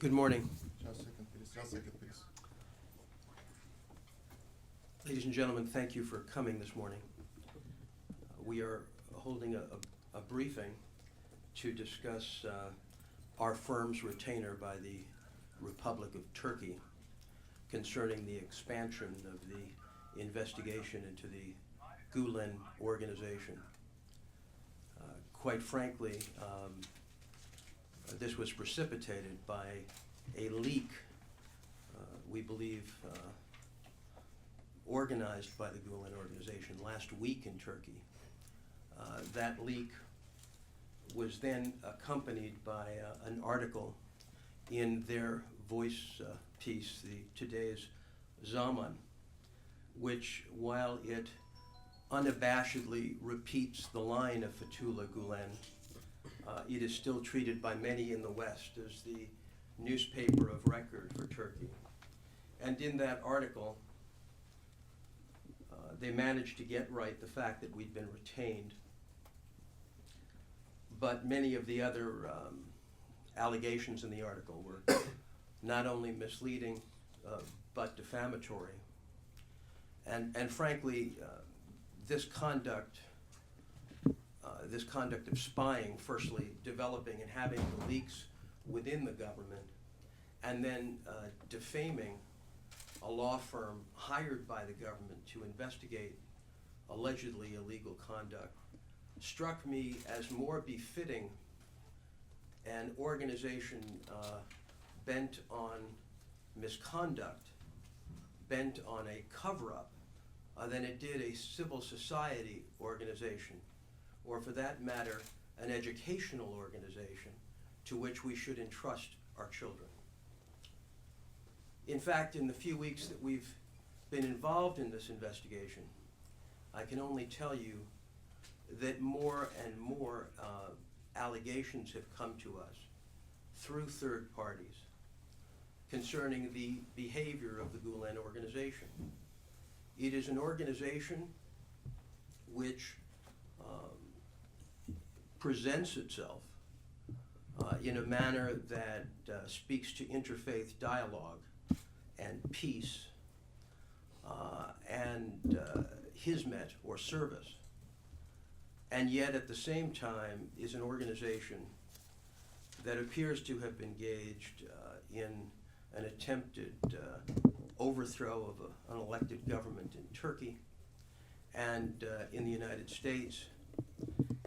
Good morning. Just a second, please. Just a second, please. Ladies and gentlemen, thank you for coming this morning. We are holding a briefing to discuss our firm's retainer by the Republic of Turkey concerning the expansion of the investigation into the Gülen organization. Quite frankly, this was precipitated by a leak, we believe, organized by the Gülen organization last week in Turkey. That leak was then accompanied by an article in their voice piece, today's Zaman, which, while it unabashedly repeats the line of Fethullah Gülen, it is still treated by many in the West as the newspaper of record for Turkey. And in that article, they managed to get right the fact that we'd been retained, but many of the other allegations in the article were not only misleading, but defamatory. And frankly, this conduct of spying, firstly developing and having the leaks within the government, and then defaming a law firm hired by the government to investigate allegedly illegal conduct, struck me as more befitting an organization bent on misconduct, bent on a cover-up, than it did a civil society organization, or for that matter, an educational organization to which we should entrust our children. In fact, in the few weeks that we've been involved in this investigation, I can only tell you that more and more allegations have come to us through third parties concerning the behavior of the Gülen organization. It is an organization which presents itself in a manner that speaks to interfaith dialogue and peace and hizmet or service, and yet at the same time is an organization that appears to have been engaged in an attempted overthrow of an elected government in Turkey, and in the United States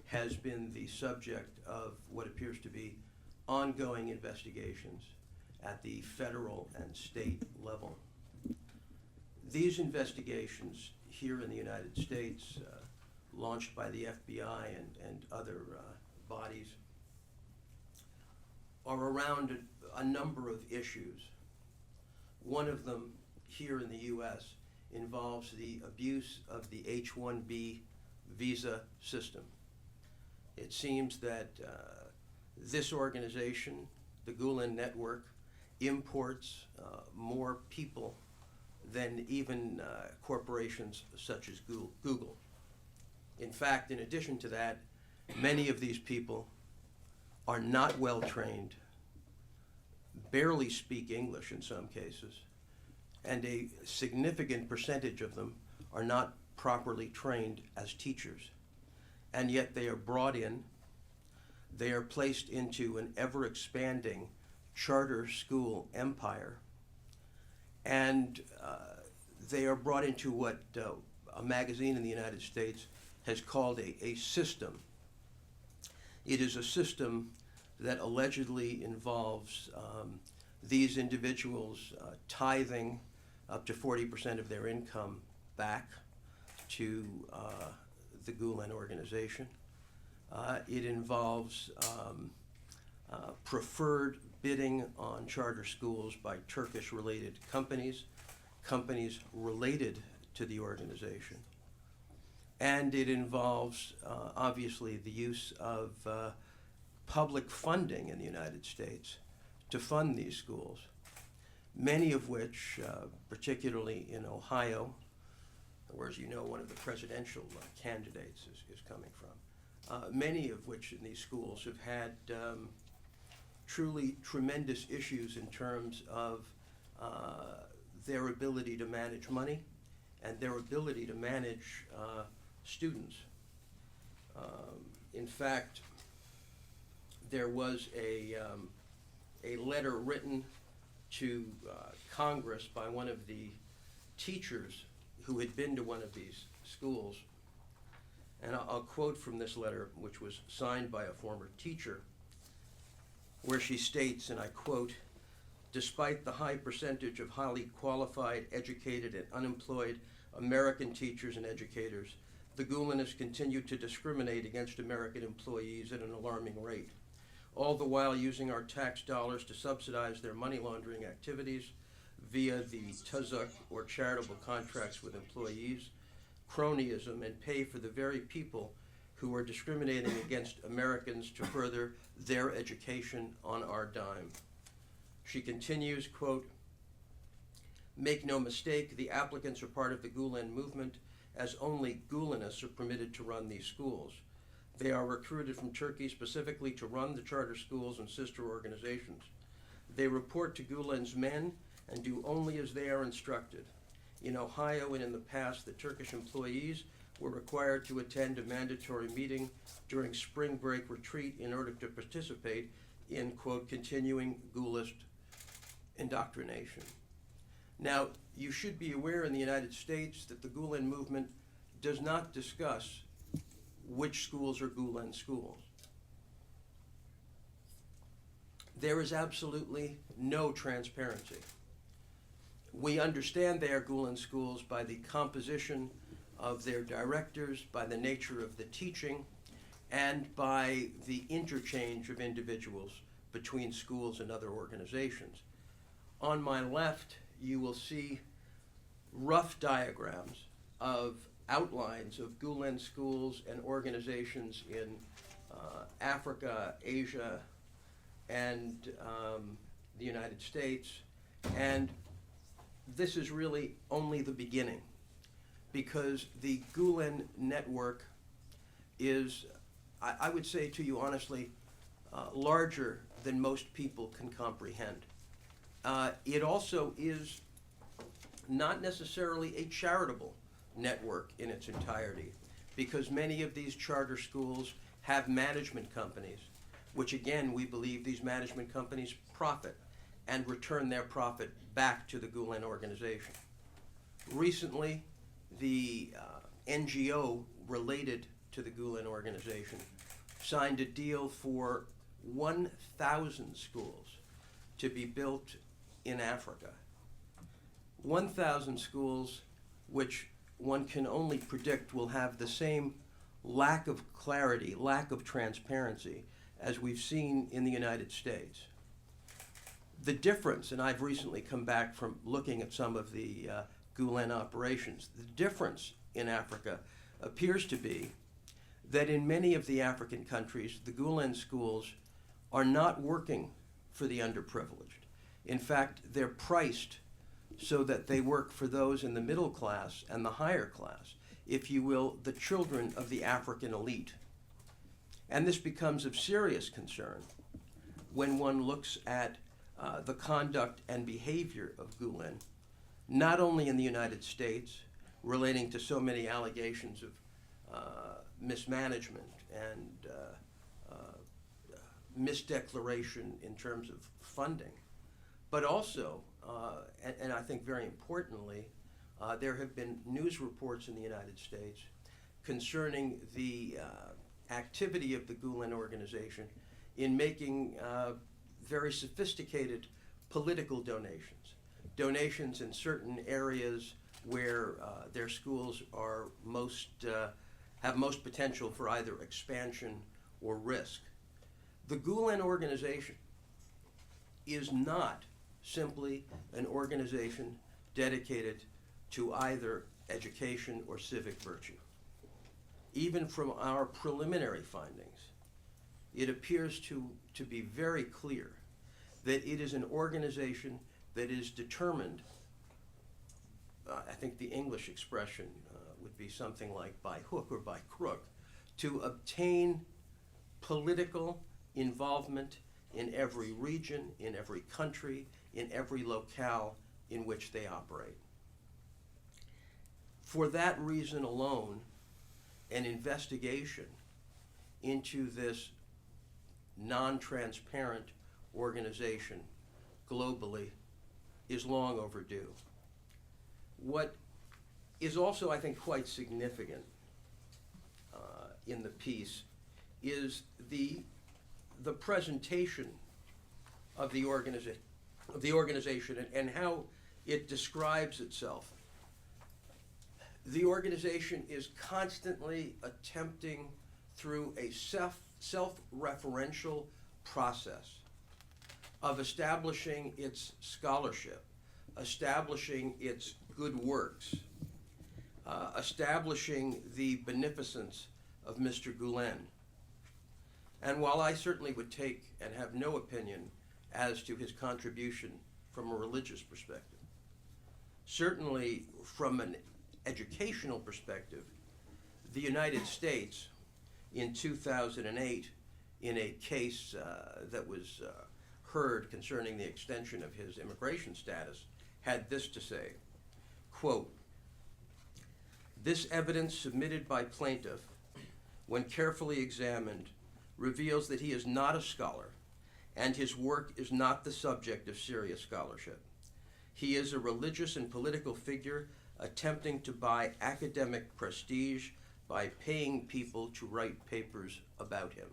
has been the subject of what appears to be ongoing investigations at the federal and state level. These investigations here in the United States, launched by the FBI and other bodies, are around a number of issues. One of them here in the U.S. involves the abuse of the H-1B visa system. It seems that this organization, the Gülen Network, imports more people than even corporations such as Google. In fact, in addition to that, many of these people are not well trained, barely speak English in some cases, and a significant percentage of them are not properly trained as teachers. And yet they are brought in, they are placed into an ever-expanding charter school empire, and they are brought into what a magazine in the United States has called a system. It is a system that allegedly involves these individuals tithing up to 40% of their income back to the Gülen organization. It involves preferred bidding on charter schools by Turkish-related companies, companies related to the organization. And it involves, obviously, the use of public funding in the United States to fund these schools, many of which, particularly in Ohio, where, as you know, one of the presidential candidates is coming from, many of which in these schools have had truly tremendous issues in terms of their ability to manage money and their ability to manage students. In fact, there was a letter written to Congress by one of the teachers who had been to one of these schools. And I'll quote from this letter, which was signed by a former teacher, where she states, and I quote, "Despite the high percentage of highly qualified, educated, and unemployed American teachers and educators, the Gülen has continued to discriminate against American employees at an alarming rate, all the while using our tax dollars to subsidize their money laundering activities via the tazuk, or charitable contracts with employees, cronyism, and pay for the very people who are discriminating against Americans to further their education on our dime." She continues, quote, "Make no mistake, the applicants are part of the Gülen movement, as only Gülenists are permitted to run these schools. They are recruited from Turkey specifically to run the charter schools and sister organizations. They report to Gülen's men and do only as they are instructed. In Ohio and in the past, the Turkish employees were required to attend a mandatory meeting during spring break retreat in order to participate in, quote, continuing Gülist indoctrination." Now, you should be aware in the United States that the Gülen movement does not discuss which schools are Gülen schools. There is absolutely no transparency. We understand they are Gülen schools by the composition of their directors, by the nature of the teaching, and by the interchange of individuals between schools and other organizations. On my left, you will see rough diagrams of outlines of Gülen schools and organizations in Africa, Asia, and the United States. And this is really only the beginning, because the Gülen network is, I would say to you honestly, larger than most people can comprehend. It also is not necessarily a charitable network in its entirety, because many of these charter schools have management companies, which again, we believe these management companies profit and return their profit back to the Gülen organization. Recently, the NGO related to the Gülen organization signed a deal for 1,000 schools to be built in Africa. 1,000 schools which one can only predict will have the same lack of clarity, lack of transparency as we've seen in the United States. The difference, and I've recently come back from looking at some of the Gülen operations, the difference in Africa appears to be that in many of the African countries, the Gülen schools are not working for the underprivileged. In fact, they're priced so that they work for those in the middle class and the higher class, if you will, the children of the African elite. And this becomes of serious concern when one looks at the conduct and behavior of Gülen, not only in the United States, relating to so many allegations of mismanagement and misdeclaration in terms of funding, but also, and I think very importantly, there have been news reports in the United States concerning the activity of the Gülen organization in making very sophisticated political donations in certain areas where their schools are have most potential for either expansion or risk. The Gülen organization is not simply an organization dedicated to either education or civic virtue. Even from our preliminary findings, it appears to be very clear that it is an organization that is determined, I think the English expression would be something like by hook or by crook, to obtain political involvement in every region, in every country, in every locale in which they operate. For that reason alone, an investigation into this non-transparent organization globally is long overdue. What is also, I think, quite significant in the piece is the presentation of the organization and how it describes itself. The organization is constantly attempting through a self-referential process of establishing its scholarship, establishing its good works, establishing the beneficence of Mr. Gülen. And while I certainly would take and have no opinion as to his contribution from a religious perspective, certainly from an educational perspective, the United States in 2008, in a case that was heard concerning the extension of his immigration status, had this to say, quote, "This evidence submitted by plaintiff, when carefully examined, reveals that he is not a scholar and his work is not the subject of serious scholarship. He is a religious and political figure attempting to buy academic prestige by paying people to write papers about him."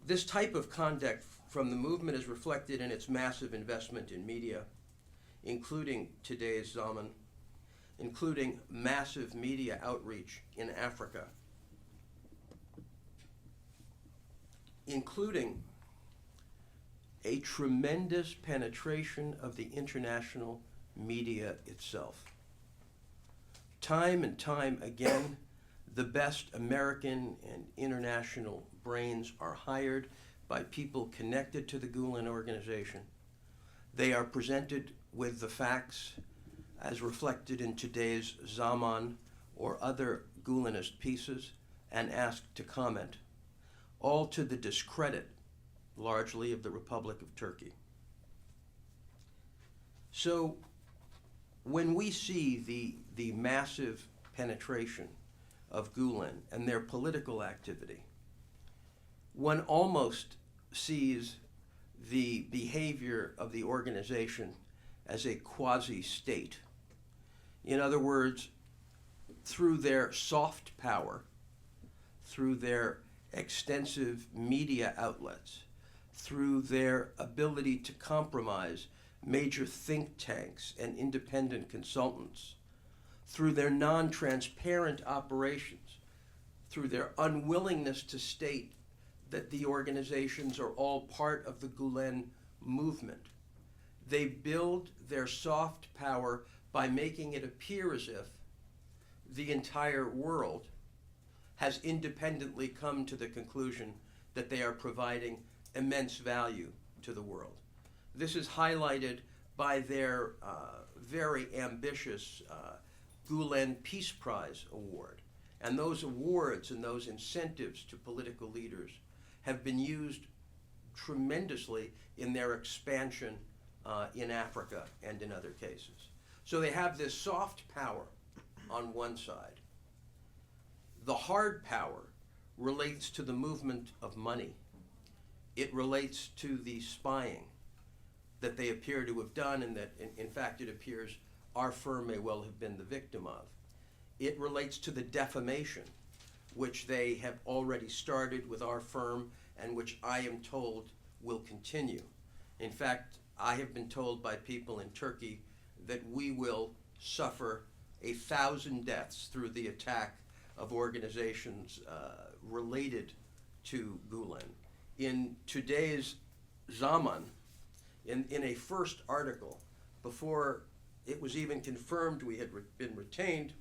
This type of conduct from the movement is reflected in its massive investment in media, including today's Zaman, including massive media outreach in Africa, including a tremendous penetration of the international media itself. Time and time again, the best American and international brains are hired by people connected to the Gülen organization. They are presented with the facts as reflected in today's Zaman or other Gülenist pieces and asked to comment, all to the discredit, largely, of the Republic of Turkey. So when we see the massive penetration of Gülen and their political activity, one almost sees the behavior of the organization as a quasi-state. In other words, through their soft power, through their extensive media outlets, through their ability to compromise major think tanks and independent consultants, through their non-transparent operations, through their unwillingness to state that the organizations are all part of the Gülen movement. They build their soft power by making it appear as if the entire world has independently come to the conclusion that they are providing immense value to the world. This is highlighted by their very ambitious Gülen Peace Prize Award. And those awards and those incentives to political leaders have been used tremendously in their expansion in Africa and in other cases. So they have this soft power on one side. The hard power relates to the movement of money. It relates to the spying that they appear to have done and that, in fact, it appears our firm may well have been the victim of. It relates to the defamation, which they have already started with our firm and which I am told will continue. In fact, I have been told by people in Turkey that we will suffer 1,000 deaths through the attack of organizations related to Gülen. In today's Zaman, in a first article, before it was even confirmed we had been retained,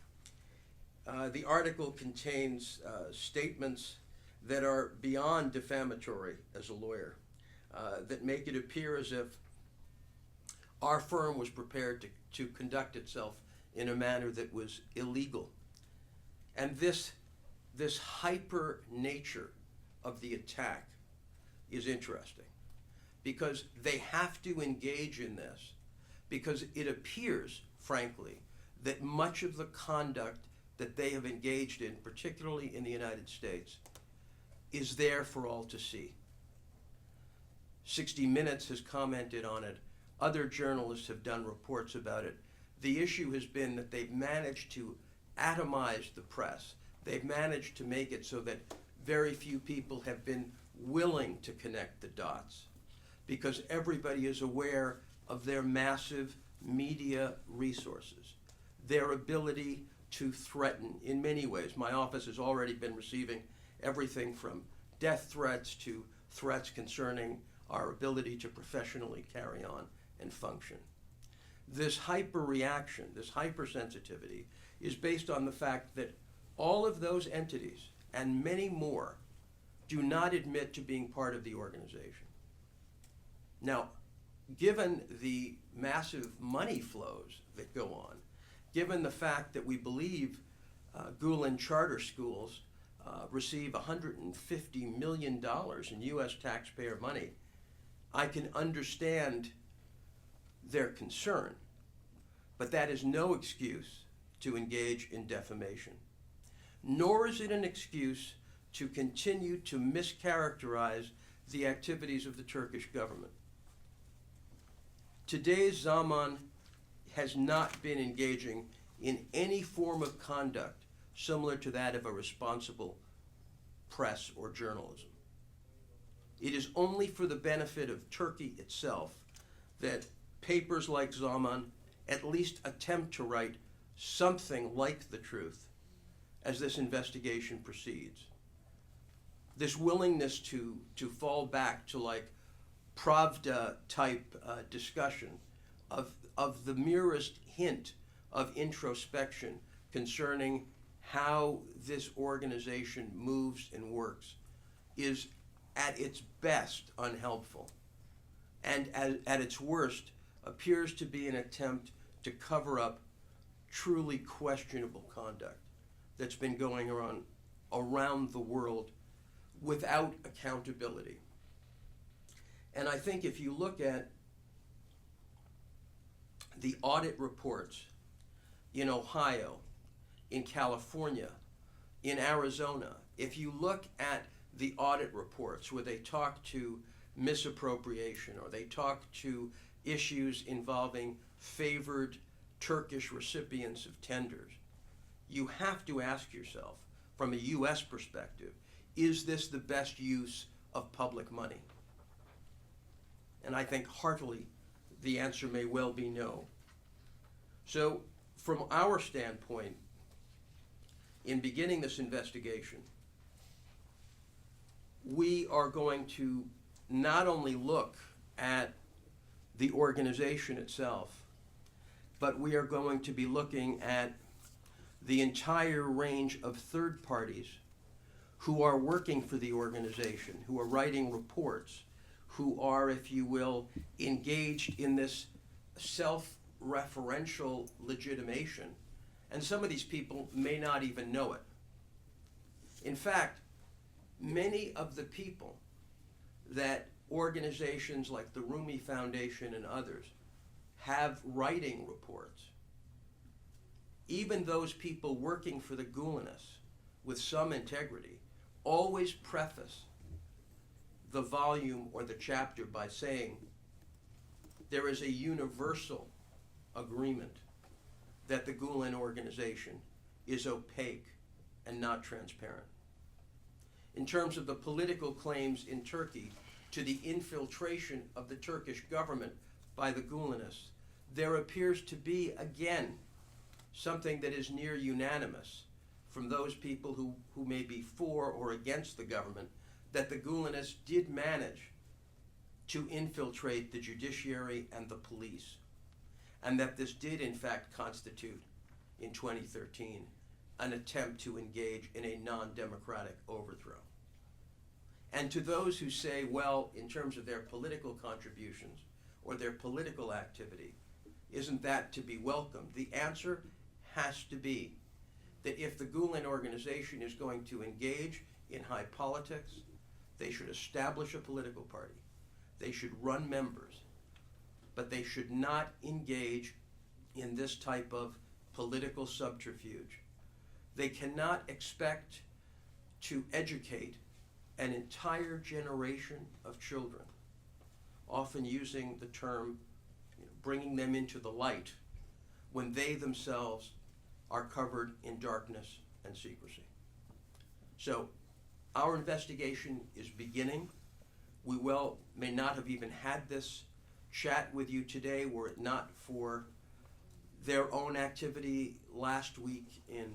the article contains statements that are beyond defamatory as a lawyer, that make it appear as if our firm was prepared to conduct itself in a manner that was illegal. And this hyper nature of the attack is interesting, because they have to engage in this, because it appears, frankly, that much of the conduct that they have engaged in, particularly in the United States, is there for all to see. 60 Minutes has commented on it. Other journalists have done reports about it. The issue has been that they've managed to atomize the press. They've managed to make it so that very few people have been willing to connect the dots, because everybody is aware of their massive media resources, their ability to threaten in many ways. My office has already been receiving everything from death threats to threats concerning our ability to professionally carry on and function. This hyper-reaction, this hypersensitivity, is based on the fact that all of those entities, and many more, do not admit to being part of the organization. Now, given the massive money flows that go on, given the fact that we believe Gülen charter schools receive $150 million in U.S. taxpayer money, I can understand their concern, but that is no excuse to engage in defamation. Nor is it an excuse to continue to mischaracterize the activities of the Turkish government. Today's Zaman has not been engaging in any form of conduct similar to that of a responsible press or journalism. It is only for the benefit of Turkey itself that papers like Zaman at least attempt to write something like the truth as this investigation proceeds. This willingness to fall back to like Pravda type discussion of the merest hint of introspection concerning how this organization moves and works is at its best unhelpful, and at its worst appears to be an attempt to cover up truly questionable conduct that's been going on around the world without accountability. And I think if you look at the audit reports in Ohio, in California, in Arizona, if you look at the audit reports where they talk to misappropriation or they talk to issues involving favored Turkish recipients of tenders, you have to ask yourself, from a U.S. perspective, is this the best use of public money? And I think heartily the answer may well be no. So from our standpoint, in beginning this investigation, we are going to not only look at the organization itself, but we are going to be looking at the entire range of third parties who are working for the organization, who are writing reports, who are, if you will, engaged in this self-referential legitimation. And some of these people may not even know it. In fact, many of the people that organizations like the Rumi Foundation and others have writing reports, even those people working for the Gulenists with some integrity, always preface the volume or the chapter by saying there is a universal agreement that the Gülen organization is opaque and not transparent. In terms of the political claims in Turkey to the infiltration of the Turkish government by the Gulenists, there appears to be, again, something that is near unanimous from those people who may be for or against the government, that the Gulenists did manage to infiltrate the judiciary and the police, and that this did in fact constitute, in 2013, an attempt to engage in a non-democratic overthrow. And to those who say, well, in terms of their political contributions or their political activity, isn't that to be welcomed? The answer has to be that if the Gülen organization is going to engage in high politics, They should establish a political party. They should run members, but they should not engage in this type of political subterfuge. They cannot expect to educate an entire generation of children, often using the term, bringing them into the light, when they themselves are covered in darkness and secrecy. So our investigation is beginning. We may not have even had this chat with you today were it not for their own activity last week in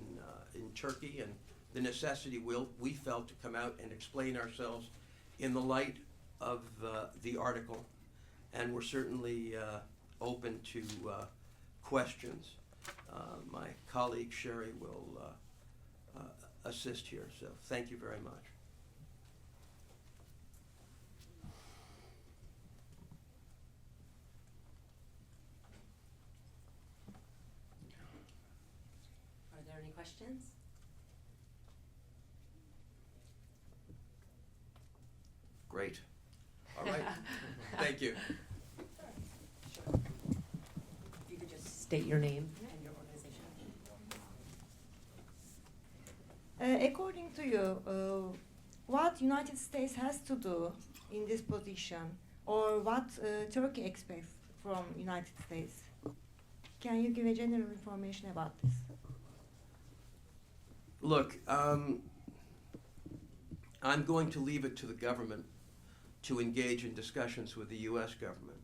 Turkey and the necessity we felt to come out and explain ourselves in the light of the article. And we're certainly open to questions. My colleague Sherry will assist here, so thank you very much. Are there any questions? Great. All right. Thank you. Sure. If you could just state your name and your organization. According to you, what United States has to do in this position, or what Turkey expects from United States? Can you give a general information about this? Look, I'm going to leave it to the government to engage in discussions with the U.S. government.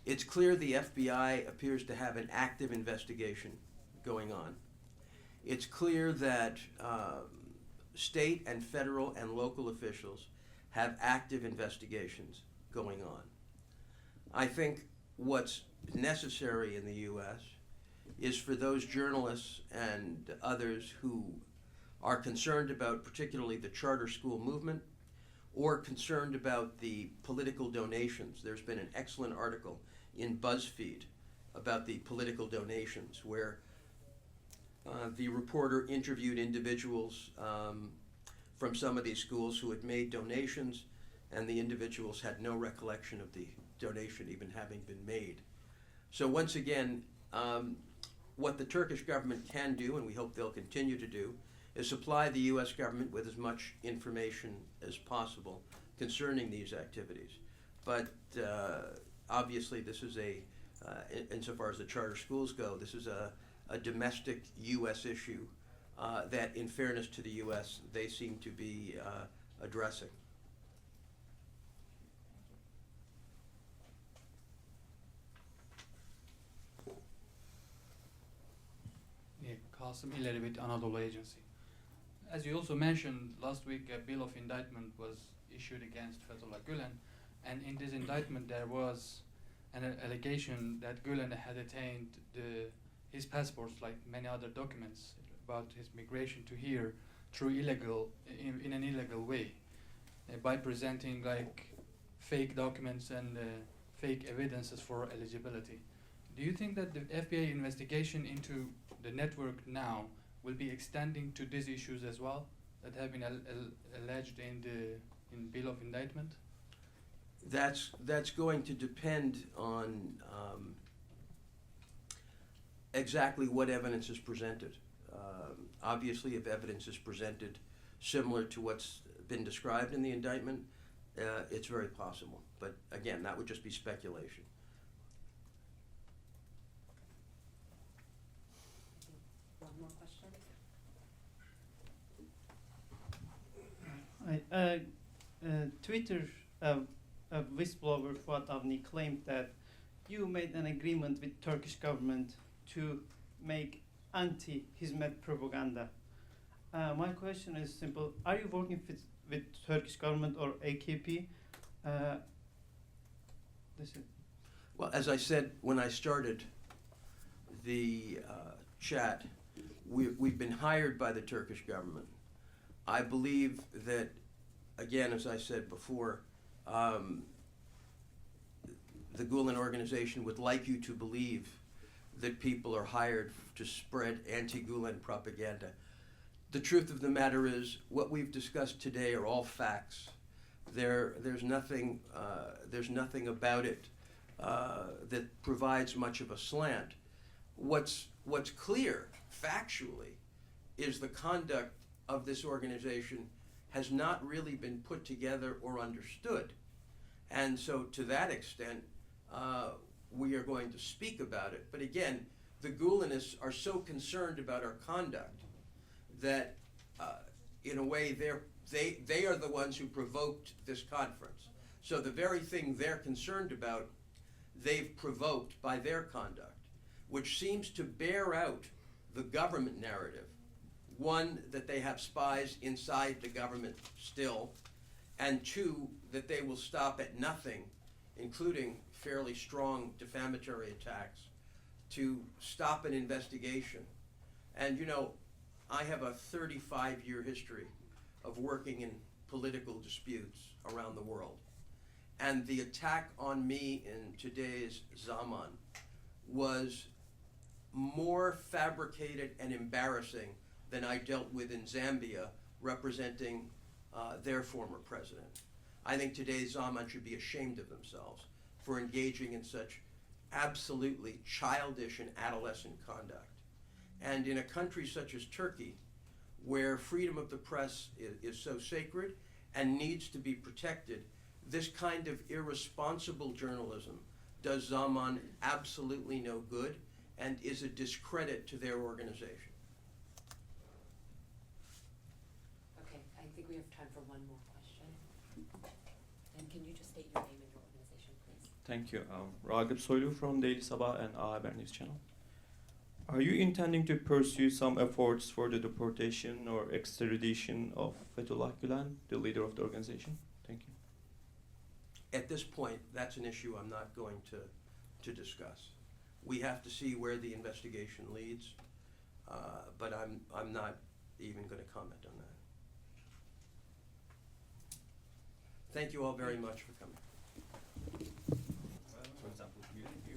It's clear the FBI appears to have an active investigation going on. It's clear that state and federal and local officials have active investigations going on. I think what's necessary in the U.S. is for those journalists and others who are concerned about particularly the charter school movement or concerned about the political donations. There's been an excellent article in BuzzFeed about the political donations where the reporter interviewed individuals from some of these schools who had made donations, and the individuals had no recollection of the donation even having been made. So once again, what the Turkish government can do, and we hope they'll continue to do, is supply the U.S. government with as much information as possible concerning these activities. But obviously this is insofar as the charter schools go, this is a domestic U.S. issue that, in fairness to the U.S., they seem to be addressing. Kasım İleri with Anadolu Agency. As you also mentioned, last week a bill of indictment was issued against Fethullah Gülen, and in this indictment there was an allegation that Gülen had attained his passports, like many other documents, about his migration to here through in an illegal way, by presenting like fake documents and fake evidences for eligibility. Do you think that the FBI investigation into the network now will be extending to these issues as well that have been alleged in bill of indictment? That's going to depend on exactly what evidence is presented. Obviously, if evidence is presented similar to what's been described in the indictment, it's very possible. But again, that would just be speculation. One more question. Twitter whistleblower Fuat Avni claimed that you made an agreement with Turkish government to make anti-hizmet propaganda. My question is simple: are you working with Turkish government or AKP? That's it. Well, as I said when I started the chat, we've been hired by the Turkish government. I believe that, again, as I said before, the Gülen organization would like you to believe that people are hired to spread anti-Gülen propaganda. The truth of the matter is, what we've discussed today are all facts There's nothing about it that provides much of a slant. What's clear factually is the conduct of this organization has not really been put together or understood. And so to that extent, we are going to speak about it. But again, the Gulenists are so concerned about our conduct that in a way they are the ones who provoked this conference. So the very thing they're concerned about, they've provoked by their conduct, which seems to bear out the government narrative. One, that they have spies inside the government still, and two, that they will stop at nothing, including fairly strong defamatory attacks, to stop an investigation. And you know, I have a 35-year history of working in political disputes around the world. And the attack on me in today's Zaman was more fabricated and embarrassing than I dealt with in Zambia representing their former president. I think today's Zaman should be ashamed of themselves for engaging in such absolutely childish and adolescent conduct. And in a country such as Turkey, where freedom of the press is so sacred and needs to be protected, this kind of irresponsible journalism does Zaman absolutely no good and is a discredit to their organization. Okay, I think we have time for one more question. And can you just state your name and your organization, please? Thank you. Ragıp Soylu from Daily Sabah and A Haber News Channel. Are you intending to pursue some efforts for the deportation or extradition of Fethullah Gülen, the leader of the organization? Thank you. At this point, that's an issue I'm not going to discuss. We have to see where the investigation leads, but I'm not even going to comment on that. Thank you all very much for coming.